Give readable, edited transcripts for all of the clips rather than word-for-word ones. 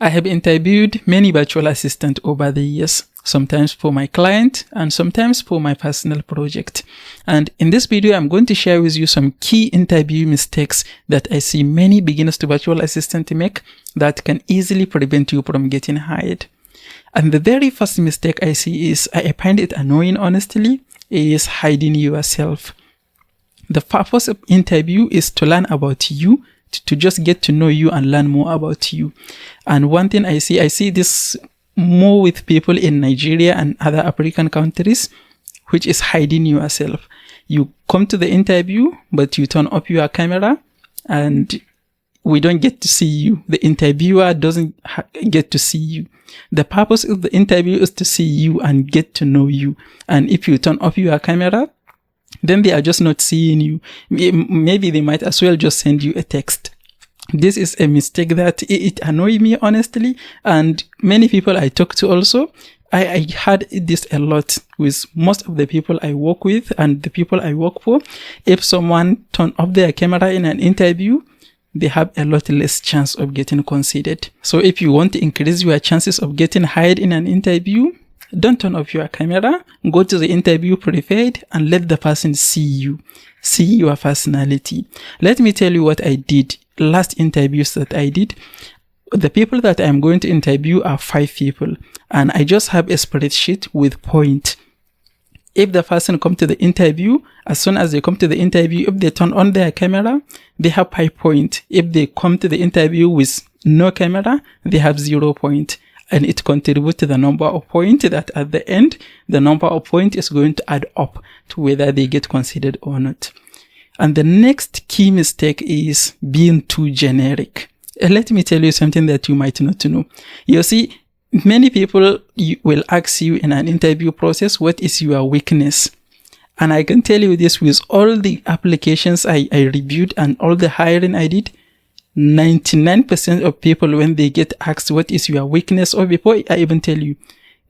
I have interviewed many virtual assistants over the years, sometimes for my client and sometimes for my personal project. And in this video, I'm going to share with you some key interview mistakes that I see many beginners to virtual assistants make that can easily prevent you from getting hired. And the very first mistake I see is, I find it annoying honestly, is hiding yourself. The purpose of interview is to learn about you, to just get to know you and learn more about you. And one thing I see this more with people in Nigeria and other African countries, which is hiding yourself. You come to the interview, but you turn off your camera and we don't get to see you. The interviewer doesn't get to see you. The purpose of the interview is to see you and get to know you. And if you turn off your camera, then they are just not seeing you. Maybe they might as well just send you a text. This is a mistake that it annoys me honestly, and many people I talk to also. I had this a lot with most of the people I work with and the people I work for. If someone turn off their camera in an interview, they have a lot less chance of getting considered. So if you want to increase your chances of getting hired in an interview, don't turn off your camera, go to the interview prepared and let the person see you, see your personality. Let me tell you what I did last interviews that I did. The people that I'm going to interview are 5 people, and I just have a spreadsheet with points. If the person come to the interview, as soon as they come to the interview, if they turn on their camera, they have 5 points. If they come to the interview with no camera, they have 0 points. And it contributes to the number of points that at the end, the number of points is going to add up to whether they get considered or not. And the next key mistake is being too generic. Let me tell you something that you might not know. You see, many people will ask you in an interview process, what is your weakness? And I can tell you this, with all the applications I reviewed and all the hiring I did, 99% of people, when they get asked what is your weakness, or before I even tell you,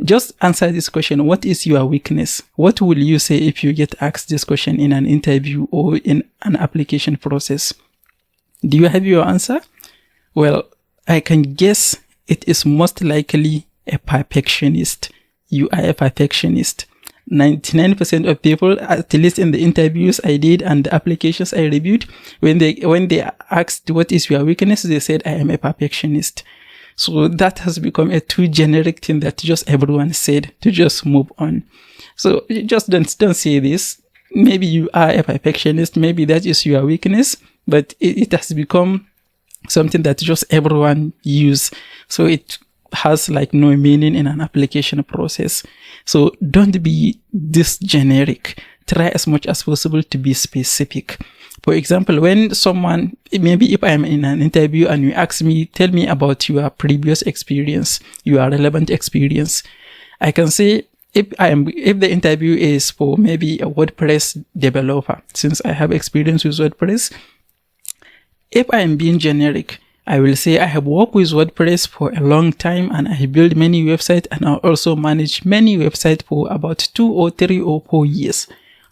just answer this question, what is your weakness? What will you say if you get asked this question in an interview or in an application process? Do you have your answer? Well, I can guess it is most likely a perfectionist. You are a perfectionist. 99% of people, at least in the interviews I did and the applications I reviewed, when they asked what is your weakness, they said I am a perfectionist. So that has become a too generic thing that just everyone said to just move on. So just don't say this. Maybe you are a perfectionist, maybe that is your weakness, but it has become something that just everyone use. So it has like no meaning in an application process. So don't be this generic. Try as much as possible to be specific. For example, when someone, maybe if I'm in an interview and you ask me, tell me about your previous experience, your relevant experience, I can say, if the interview is for maybe a WordPress developer, since I have experience with WordPress, if I am being generic, I will say I have worked with WordPress for a long time and I have built many websites, and I also manage many websites for about 2 or 3 or 4 years.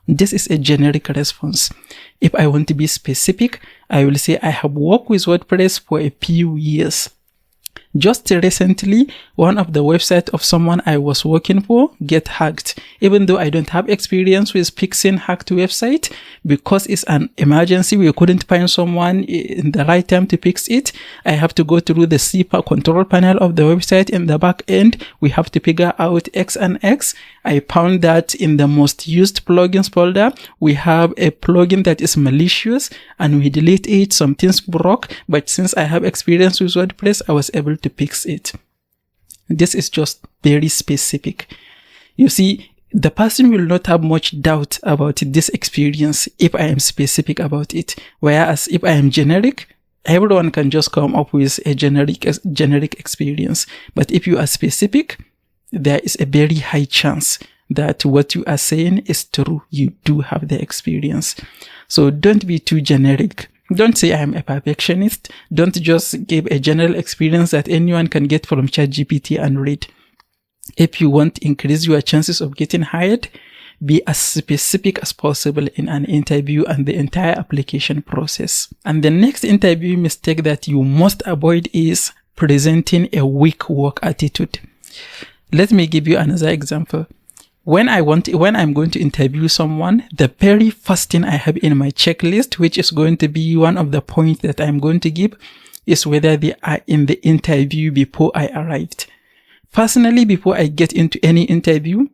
This is a generic response. If I want to be specific, I will say I have worked with WordPress for a few years. Just recently, one of the websites of someone I was working for get hacked. Even though I don't have experience with fixing hacked website, because it's an emergency, we couldn't find someone in the right time to fix it. I have to go through the CPA control panel of the website in the back end. We have to figure out X and X. I found that in the most used plugins folder, we have a plugin that is malicious and we delete it. Some things broke, but since I have experience with WordPress, I was able to fix it. This is just very specific. You see, the person will not have much doubt about this experience if I am specific about it. Whereas if I am generic, everyone can just come up with a generic experience. But if you are specific, there is a very high chance that what you are saying is true. You do have the experience. So don't be too generic. Don't say I am a perfectionist. Don't just give a general experience that anyone can get from ChatGPT and read. If you want to increase your chances of getting hired, be as specific as possible in an interview and the entire application process. And the next interview mistake that you must avoid is presenting a weak work attitude. Let me give you another example. When I'm going to interview someone, the very first thing I have in my checklist, which is going to be one of the points that I'm going to give, is whether they are in the interview before I arrived. Personally, before I get into any interview,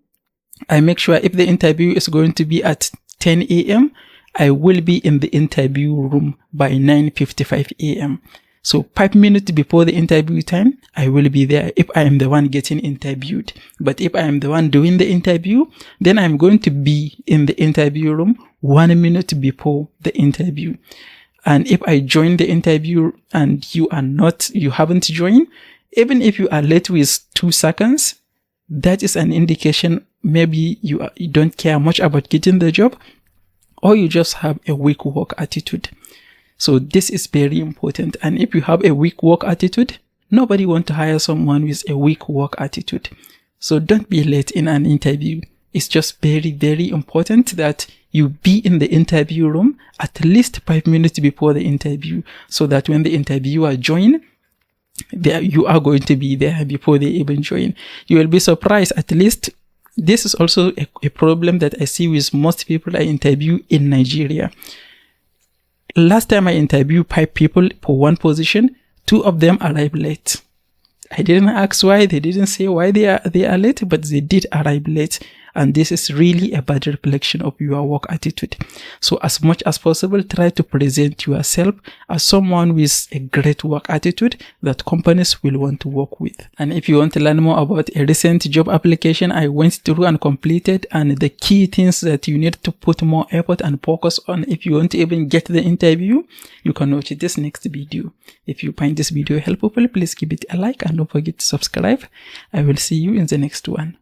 I make sure if the interview is going to be at 10 a.m., I will be in the interview room by 9:55 a.m. So 5 minutes before the interview time, I will be there if I am the one getting interviewed. But if I am the one doing the interview, then I'm going to be in the interview room 1 minute before the interview. And if I join the interview and you haven't joined, even if you are late with 2 seconds, that is an indication maybe you don't care much about getting the job, or you just have a weak work attitude. So this is very important. And if you have a weak work attitude, nobody wants to hire someone with a weak work attitude. So don't be late in an interview. It's just very, very important that you be in the interview room at least 5 minutes before the interview, so that when the interviewer joins, you are going to be there before they even join. You will be surprised. At least this is also a problem that I see with most people I interview in Nigeria. Last time I interviewed 5 people for one position, 2 of them arrived late. I didn't ask why, they didn't say why they are late, but they did arrive late. And this is really a bad reflection of your work attitude. So as much as possible, try to present yourself as someone with a great work attitude that companies will want to work with. And if you want to learn more about a recent job application I went through and completed, and the key things that you need to put more effort and focus on if you want to even get the interview, you can watch this next video. If you find this video helpful, please give it a like and don't forget to subscribe. I will see you in the next one.